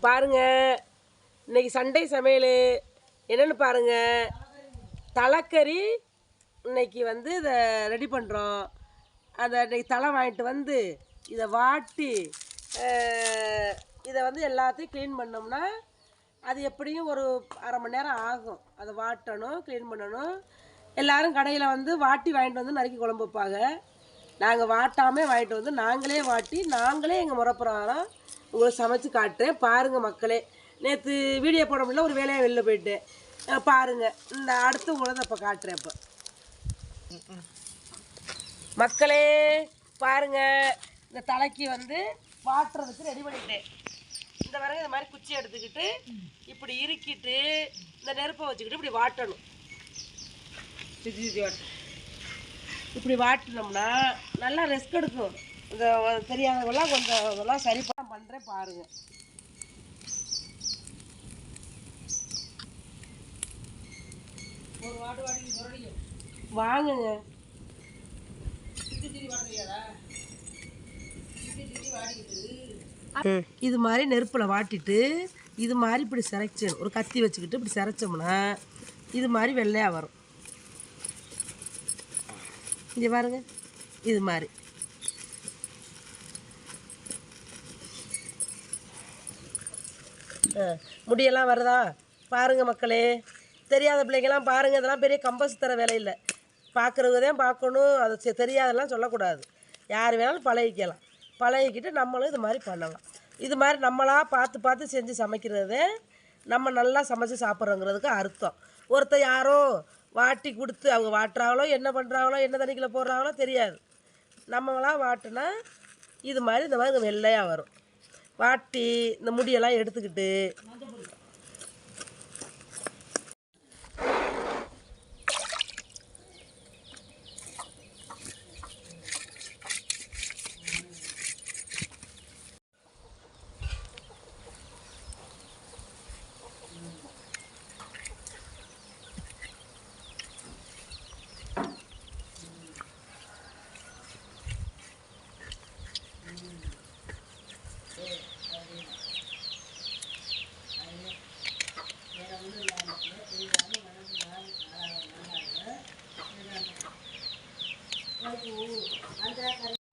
பாருங்க, இன்னைக்கு சண்டே சமையல் என்னென்னு பாருங்க. தலைக்கறி இன்னைக்கு வந்து இதை ரெடி பண்ணுறோம். அதை இன்னைக்கு தலை வாங்கிட்டு வந்து இதை வாட்டி இதை வந்து எல்லாத்தையும் க்ளீன் பண்ணோம்னா அது எப்படியும் ஒரு அரை மணி நேரம் ஆகும். அதை வாட்டணும், க்ளீன் பண்ணணும். எல்லோரும் கடையில் வந்து வாட்டி வாங்கிட்டு வந்து நறுக்கி குழம்பு வைப்பாங்க. நாங்கள் வாட்டாமல் வாங்கிட்டு வந்து நாங்களே வாட்டி நாங்களே எங்கள் முறைப்பிரகாரம் உங்களுக்கு சமைச்சு காட்டுறேன். பாருங்கள் மக்களே. நேற்று வீடியோ போட முடியல, ஒரு வேலையாக வெளில போயிட்டு பாருங்கள். இந்த அடுத்து உங்களை இப்போ காட்டுறேன். இப்போ மக்களே பாருங்கள், இந்த தலைக்கு வந்து வாட்டுறதுக்கு ரெடி பண்ணிட்டேன். இந்த வரைக்கும் இந்த மாதிரி குச்சி எடுத்துக்கிட்டு இப்படி இறுக்கிட்டு இந்த நெருப்பை வச்சுக்கிட்டு இப்படி வாட்டணும். இப்படி வாட்டினோம்னா நல்லா ரெஸ்க் எடுக்கும். இந்த தெரியாதவங்களாம் கொஞ்சம் இதெல்லாம் சரி பண்ணுறேன் பாருங்கள். ஒரு வாட்டு வாட்டி வாங்குங்க. இது மாதிரி நெருப்பில் வாட்டிட்டு இது மாதிரி இப்படி சிரைச்சணும். ஒரு கத்தி வச்சுக்கிட்டு இப்படி சிரைச்சோம்னா இது மாதிரி வெள்ளையாக வரும். இங்கே பாருங்க, இது மாதிரி முடியெல்லாம் வருதா பாருங்கள் மக்களே. தெரியாத பிள்ளைங்கெல்லாம் பாருங்கள். இதெல்லாம் பெரிய கம்பஸ் தர வேலை இல்லை. பார்க்குறவங்க தான் பார்க்கணும். அது தெரியாதெல்லாம் சொல்லக்கூடாது. யார் வேணாலும் பழகிக்கலாம். பழகிக்கிட்டு நம்மளும் இது மாதிரி பண்ணலாம். இது மாதிரி நம்மளாக பார்த்து பார்த்து செஞ்சு சமைக்கிறது நம்ம நல்லா சமைச்சு சாப்பிட்றோங்கிறதுக்கு அர்த்தம். ஒருத்தர் யாரோ வாட்டி கொடுத்து அவங்க வாட்டுறாங்களோ என்ன பண்ணுறாங்களோ என்ன தண்ணிக்குள்ளே போடுறாங்களோ தெரியாது. நம்மளாம் வாட்டினா இது மாதிரி இந்த மாதிரி வெள்ளையாக வரும். வாட்டி இந்த முடியெல்லாம் எடுத்துக்கிட்டு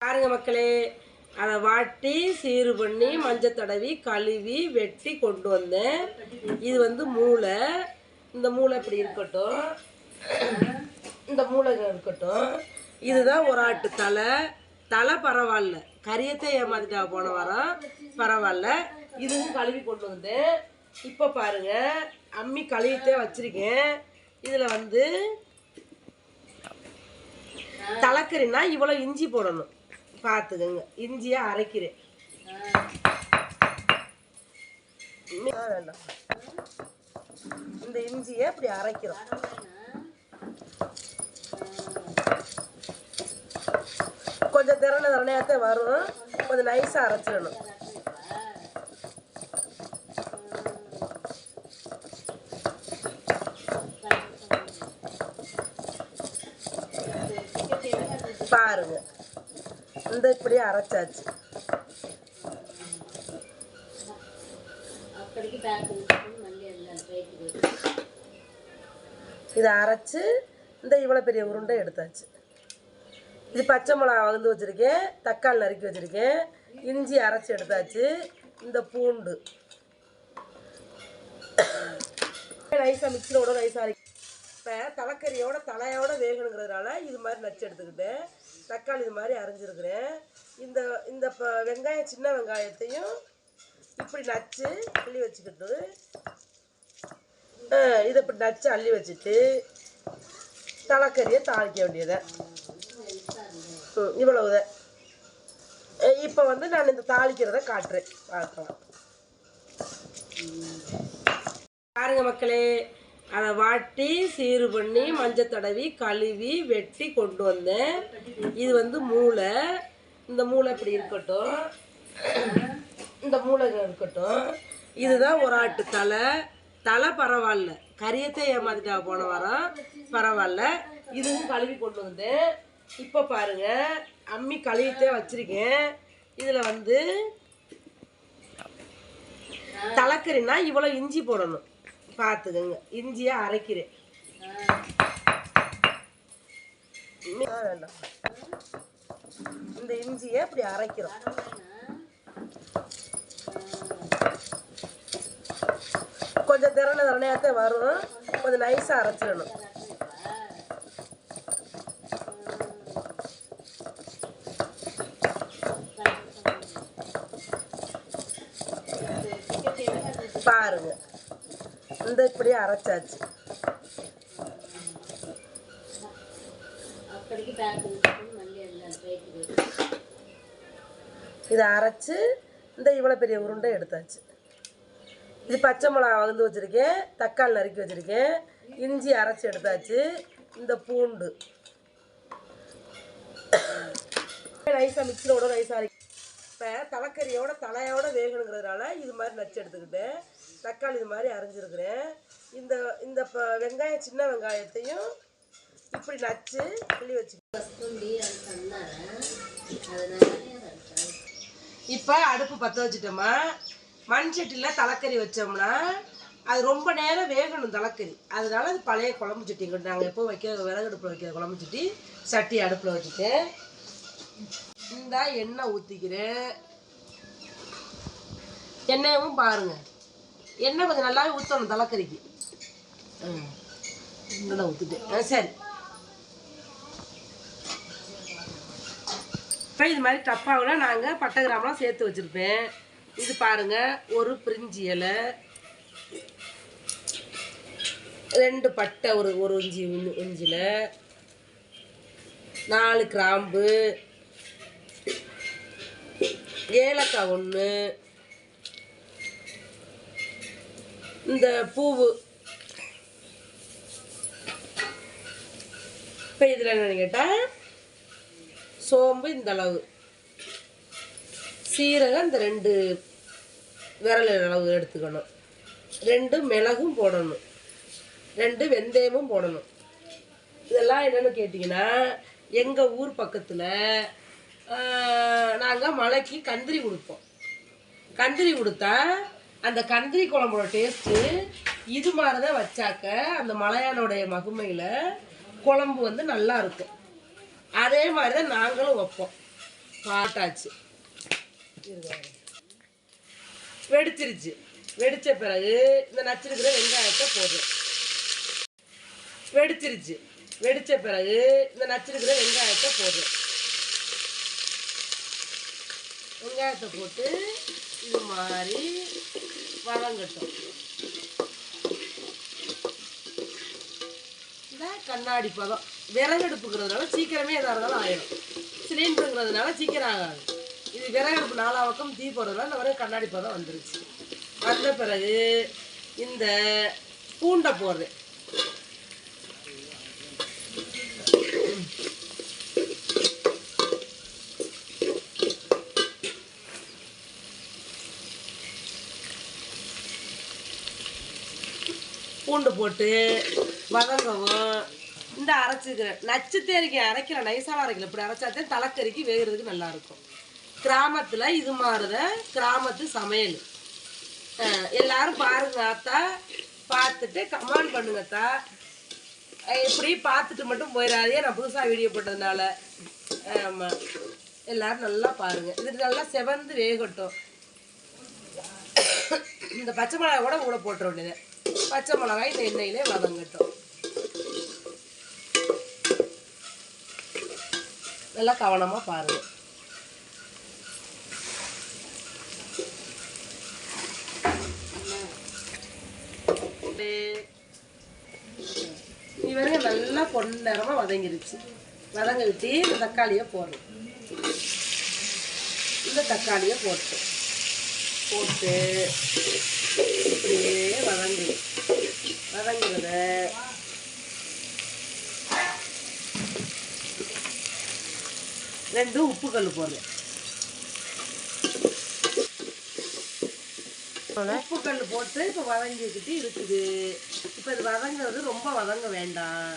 பாருங்க மக்களே. அதை வாட்டி சீரு பண்ணி மஞ்சள் தடவி கழுவி வெட்டி கொண்டு வந்தேன். இது வந்து மூளை. இந்த மூளை இப்படி இருக்கட்டும், இந்த மூளை இருக்கட்டும். இதுதான் ஒரு ஆட்டு தலை. தலை பரவாயில்ல, கரியத்தை ஏமாத்திட்டா போன வாரம், பரவாயில்ல. இதுவும் கழுவி கொண்டு வந்தேன். இப்போ பாருங்க, அம்மி கழுவிட்டே வச்சிருக்கேன். இதில் வந்து தலைக்கறினா இவ்வளோ இஞ்சி போடணும் பார்த்துக்கங்க. இஞ்சியை அரைக்கிறேன். வேண்டாம், இந்த இஞ்சியை இப்படி அரைக்கிறோம். கொஞ்சம் திறனையாத்தான் வரும். கொஞ்சம் நைஸாக அரைச்சிடணும். பாருங்க, இந்த இப்படி அரைச்சாச்சு. இதை அரைச்சு இந்த இவ்வளோ பெரிய உருண்டை எடுத்தாச்சு. இது பச்சை மிளகா வந்து வச்சுருக்கேன், தக்காளி நறுக்கி வச்சுருக்கேன், இஞ்சி அரைச்சி எடுத்தாச்சு. இந்த பூண்டு நைஸாக மிக்சியோட நைஸாக அரைக்கும். இப்போ தலைக்கறியோட தலையோட வேகணுங்கிறதுனால இது மாதிரி நச்சு எடுத்துக்கிட்டேன். தக்காளி இது மாதிரி அரைஞ்சிருக்கிறேன். இந்த இந்த வெங்காயம், சின்ன வெங்காயத்தையும் இப்படி நச்சு அள்ளி வச்சுக்கிட்டு இதை இப்படி நச்சு அள்ளி வச்சுட்டு தலைக்கறியை தாளிக்க வேண்டியதை இவ்வளவுதான். இப்போ வந்து நான் இந்த தாளிக்கிறத காட்டுறேன், பார்க்கலாம். பாருங்க மக்களே. அதை வாட்டி சீரு பண்ணி மஞ்சள் தடவி கழுவி வெட்டி கொண்டு வந்தேன். இது வந்து மூளை. இந்த மூளை இப்படி இருக்கட்டும், இந்த மூளை இருக்கட்டும். இதுதான் ஒரு ஆட்டு தலை. தலை பரவாயில்ல, கரியத்தை ஏமாத்திட்டா போன வாரம், பரவாயில்ல. இதுவும் கழுவி கொண்டு வந்தேன். இப்போ பாருங்க, அம்மி கழுவிட்டே வச்சிருக்கேன். இதில் வந்து தலைக்கறினா இவ்வளோ இஞ்சி போடணும் பார்த்துக்கோங்க. இஞ்சியை அரைக்கிறேன். வேண்டாம், இந்த இஞ்சியை இப்படி அரைக்கிறோம். கொஞ்சம் திறனையாத்தான் வரும், கொஞ்சம் நைஸாக அரைச்சிடணும். பாருங்க, இந்த இப்படியே அரைச்சாச்சு. இதை அரைச்சு இந்த இவ்வளோ பெரிய உருண்டை எடுத்தாச்சு. இது பச்சை மிளகா வந்து வச்சுருக்கேன், தக்காளி நறுக்கி வச்சுருக்கேன், இஞ்சி அரைச்சி எடுத்தாச்சு. இந்த பூண்டு நைஸாக மிக்சியோட நைஸாக அரைக்க. இப்போ தலைக்கறியோட தலையோட வேகணுங்கிறதுனால இது மாதிரி நச்சு எடுத்துக்கிட்டேன். தக்காளி இது மாதிரி அரைஞ்சிருக்கிறேன். இந்த இந்த வெங்காயம், சின்ன வெங்காயத்தையும் இப்படி நச்சு கிள்ளி வச்சுக்கிட்டேன். இப்போ அடுப்பு பற்ற வச்சுட்டோமா, மண் சட்டியில் தலைக்கறி வச்சோம்னா அது ரொம்ப நேரம் வேகணும் தலைக்கறி. அதனால அது பழைய குழம்பு சட்டி நாங்கள் எப்போ வைக்க விறகடுப்பில் வைக்கிற குழம்பு சட்டி அடுப்பில் வச்சுட்டேன். இந்த எண்ணெய் ஊற்றிக்கிறேன். எண்ணெயும் பாருங்க, எண்ணெய் கொஞ்சம் நல்லாவே ஊற்றணும் தலைக்கறிக்கு. எண்ணெய் ஊற்றிட்டேன். சரி, இப்போ இது மாதிரி டப்பாவில் நாங்கள் பட்டை கிராமெலாம் சேர்த்து வச்சுருப்பேன். இது பாருங்க, ஒரு பிரிஞ்சி இலை, 2 பட்டை, ஒரு இஞ்சியில் 4 கிராம்பு, ஏலக்காய் 1, இந்த பூவு. இப்போ இதில் என்னன்னு கேட்டால் சோம்பு இந்த அளவு, சீரகம் இந்த 2 விரல் அளவு எடுத்துக்கணும், 2 மிளகும் போடணும், 2 வெந்தயமும் போடணும். இதெல்லாம் என்னென்னு கேட்டிங்கன்னா, எங்கள் ஊர் பக்கத்தில் நாங்கள் மலைக்கு கந்திரி கொடுப்போம். கந்திரி கொடுத்தா அந்த கந்திரி குழம்போட டேஸ்ட்டு இது மாதிரி தான் வச்சாக்க அந்த மலையானுடைய மகிமையில் குழம்பு வந்து நல்லா இருக்கும். அதே மாதிரி தான் நாங்களும் வைப்போம். பாட்டாச்சு, வெடிச்சிருச்சு. வெடித்த பிறகு இந்த நச்சிருக்கிற வெங்காயத்தை போடுறேன். வெடிச்சிருச்சு. வெடித்த பிறகு இந்த நச்சிருக்கிற வெங்காயத்தை போடுறேன். வெங்காயத்தை போட்டு இது மாதிரி வதங்கட்டும். இந்த கண்ணாடி பதம். விறகடுப்புங்கிறதுனால சீக்கிரமே எதாக இருந்தாலும் ஆயிடும். சிலிண்டருங்கிறதுனால சீக்கிரம் ஆகாது. இது விறகடுப்பு 4 பக்கம் தீ போடுறதுனால இந்த வரை கண்ணாடி பதம் வந்துருச்சு. வந்த பிறகு இந்த பூண்டை போடுறேன். பூண்டு போட்டு வதங்கவும். இந்த அரைச்சிக்கிறேன், நச்சுத்தேரிக்கை அரைக்கல, நைஸாக அரைக்கல, இப்படி அரைச்சாத்தே தலைக்கறிக்கு வேகிறதுக்கு நல்லாயிருக்கும். கிராமத்தில் இது மாதிரிதான் கிராமத்து சமையல். எல்லாரும் பாருங்க அத்தா, பார்த்துட்டு கமெண்ட் பண்ணுங்கத்தா. இப்படி பார்த்துட்டு மட்டும் போயிடாதே, நான் புதுசாக வீடியோ போட்டதுனால. ஆமாம், எல்லோரும் நல்லா பாருங்கள். இது நல்லா செவந்து வேகட்டும். இந்த பச்சை மிளகாய் கூட கூட போட்டுற வேண்டியது. பச்சை மிளகாய் இந்த எண்ணெயிலே வதங்கட்டும். நல்லா கவனமாக பாருங்கள். இவங்க நல்லா பொன்னரமாக வதங்கிருச்சு. வதங்கிட்டு இந்த தக்காளியை போடுறோம். இந்த தக்காளியை போட்டு இப்படியே வதங்குறத ரெண்டு உப்பு கல் போடுறேன். உப்பு கல் போட்டு இப்போ வதங்கிக்கிட்டு இருக்குது. இப்போ இது வதங்குறது ரொம்ப வதங்க வேண்டாம்.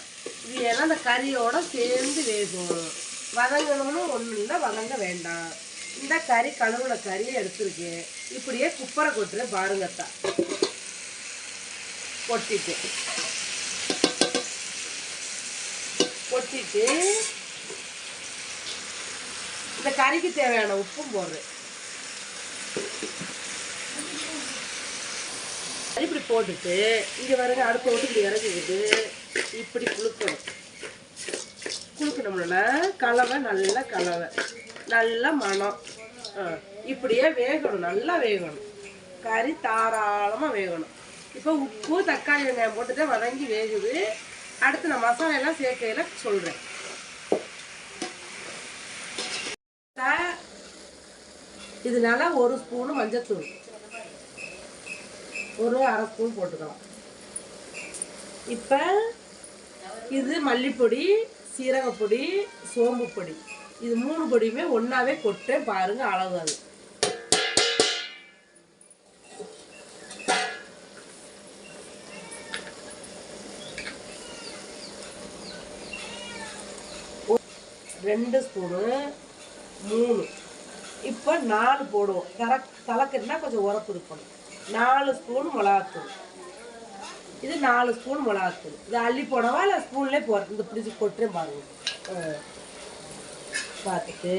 இது ஏன்னா அந்த கறியோட சேர்ந்து வேகும். வதங்கணும்னு ஒன்றும் இல்லை, வதங்க வேண்டாம். இந்த கறி கழுவுன கறியை எடுத்துருக்கேன். இப்படியே குப்பரை கொட்டுறேன் பாருங்கத்தான். கொட்டிட்டு இந்த கறிக்கு தேவையான உப்பும் போடுறேன். இப்படி போட்டுட்டு இங்கே வருங்க அடுப்பை விட்டு இப்படி இறக்கிக்கிட்டு இப்படி குளுக்கணும்னா கலவை நல்ல மணம். இப்படியே வேகணும், நல்லா வேகணும். கறி தாராளமாக வேகணும். இப்போ உப்பு தக்காளி வெங்காயம் போட்டுட்டு வதங்கி வேகுது. அடுத்து நான் மசாலா எல்லாம் சேர்க்கையில் சொல்கிறேன். இதனால 1 ஸ்பூனு மஞ்சத்தூள், ஒரு 1/2 ஸ்பூன் போட்டுக்கலாம். இப்போ இது மல்லிப்பொடி, சீரகப்பொடி, சோம்பு பொடி, இது 3 பொடியுமே ஒன்றாவே கொட்டேன் பாருங்க. அளவு அது ரெண்டு ஸ்பூனு 3. இப்போ 4 போடுவோம். தலைக்கறினா கொஞ்சம் உரப்பு இருக்கணும். 4 ஸ்பூன் மிளகாத்தூள், இது 4 ஸ்பூன் மிளகாத்தூள். இது அள்ளி போடவா இல்லை ஸ்பூன்லேயே போடுறது? இந்த பிடிச்சி கொட்டுறேன் பாருங்க. பார்த்துட்டு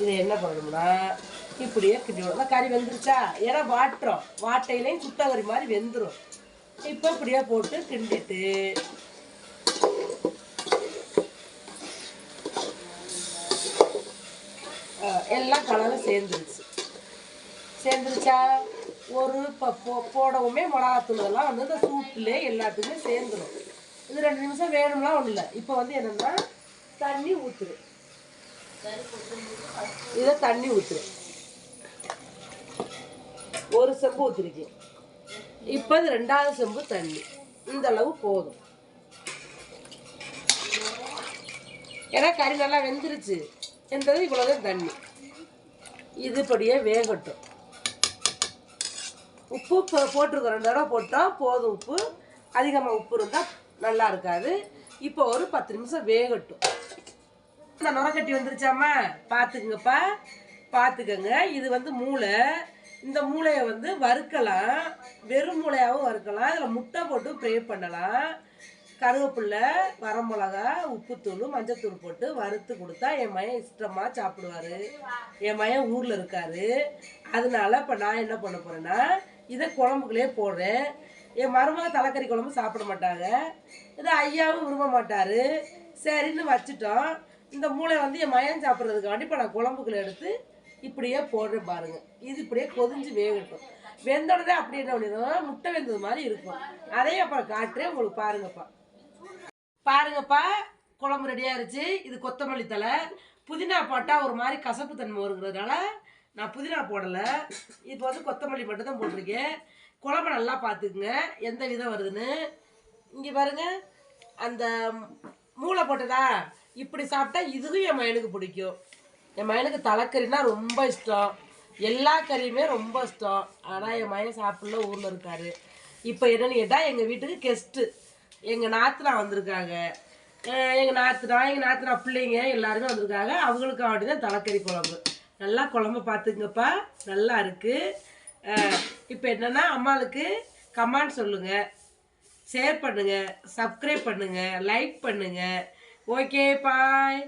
இதை என்ன பண்ணணும்னா இப்படியே கிண்டி விடணும். கறி வெந்துருச்சா? ஏன்னா வாட்டையிலையும் சுட்ட கறி மாதிரி வெந்துடும். இப்போ இப்படியே போட்டு கிண்டிட்டு எல்லாம் கலவை சேர்ந்துருச்சா? ஒரு போடவுமே மிளகாத்தூள் எல்லாம் வந்து இந்த சூட்டிலே எல்லாத்துக்குமே சேர்ந்துடும். இது 2 நிமிஷம் வேணும்லாம் ஒன்றும் இல்லை. இப்போ வந்து என்னென்னா தண்ணி ஊற்றுரு. இதை தண்ணி ஊற்றுரு. 1 செம்பு ஊற்றிருக்கேன். இப்போ இது 2வது செம்பு தண்ணி. இந்த அளவு போதும். ஏன்னா கறி நல்லா வெந்துருச்சு என்றது இவ்வளோதான் தண்ணி. இதுபடியே வேகட்டும். உப்பு போட்டிருக்கோம், 2 தடவை போட்டால் போதும். உப்பு அதிகமாக உப்பு இருந்தால் நல்லா இருக்காது. இப்போ ஒரு 10 நிமிஷம் வேகட்டும். இந்த நுரக்கட்டி வந்துருச்சாம்மா? பார்த்துக்கங்க. இது வந்து மூளை. இந்த மூளையை வந்து வறுக்கலாம், வெறும் மூளையாகவும் வறுக்கலாம். இதில் முட்டை போட்டு ஃப்ரை பண்ணலாம். கருவேப்பில்லை, வரமிளகா, உப்புத்தூள், மஞ்சத்தூள் போட்டு வறுத்து கொடுத்தா என் மகன் இஷ்டமாக சாப்பிடுவார். என் மகன் ஊரில் இருக்கார். அதனால இப்போ நான் என்ன பண்ண போகிறேன்னா இதை குழம்புக்குள்ளே போடுறேன். என் மருமக தலைக்கறி குழம்பு சாப்பிட மாட்டாங்க. இது ஐயாவும் விரும்ப மாட்டார். சரின்னு வச்சுட்டோம். இந்த மூளை வந்து என் மகன் சாப்பிட்றதுக்காண்டி இப்போ நான் குழம்புக்குள்ளே எடுத்து இப்படியே போடுறேன் பாருங்கள். இது இப்படியே கொதிஞ்சு வேகட்டும். வெந்தோடனே அப்படி என்ன பண்ணிடும், முட்டை வெந்தது மாதிரி இருக்கும். அதையும் அப்புறம் காட்டுறேன் உங்களுக்கு. பாருங்கப்பா குழம்பு ரெடியாக இருந்துச்சு. இது கொத்தமல்லி தழை. புதினா போட்டால் ஒரு மாதிரி கசப்பு தன்மை வருங்கிறதுனால நான் புதினா போடலை. இப்போ வந்து கொத்தமல்லி மட்டும் தான் போட்டிருக்கேன். குழம்பு நல்லா பார்த்துக்குங்க எந்த விதம் வருதுன்னு. இங்கே பாருங்க, அந்த மூளை போட்டதா இப்படி சாப்பிட்டா இதுவும் என் மகனுக்கு பிடிக்கும். என் மகனுக்கு தலைக்கறினா ரொம்ப இஷ்டம். எல்லா கறியுமே ரொம்ப இஷ்டம். ஆனால் என் மகன் சாப்பிடல, ஊரில் இருக்கார். இப்போ என்னென்னு கேட்டால் எங்கள் வீட்டுக்கு கெஸ்ட்டு எங்கள் நாத்தனா வந்திருக்காங்க. எங்கள் நாத்தனா பிள்ளைங்க எல்லாருமே வந்திருக்காங்க. அவங்களுக்கு தான் தலைக்கறி குழம்பு. நல்லா குழம்பு பார்த்துக்குங்கப்பா, நல்லா இருக்குது. இப்போ என்னென்னா அம்மாளுக்கு கமெண்ட் சொல்லுங்கள், ஷேர் பண்ணுங்கள், சப்ஸ்கிரைப் பண்ணுங்கள், லைக் பண்ணுங்கள். Okay bye.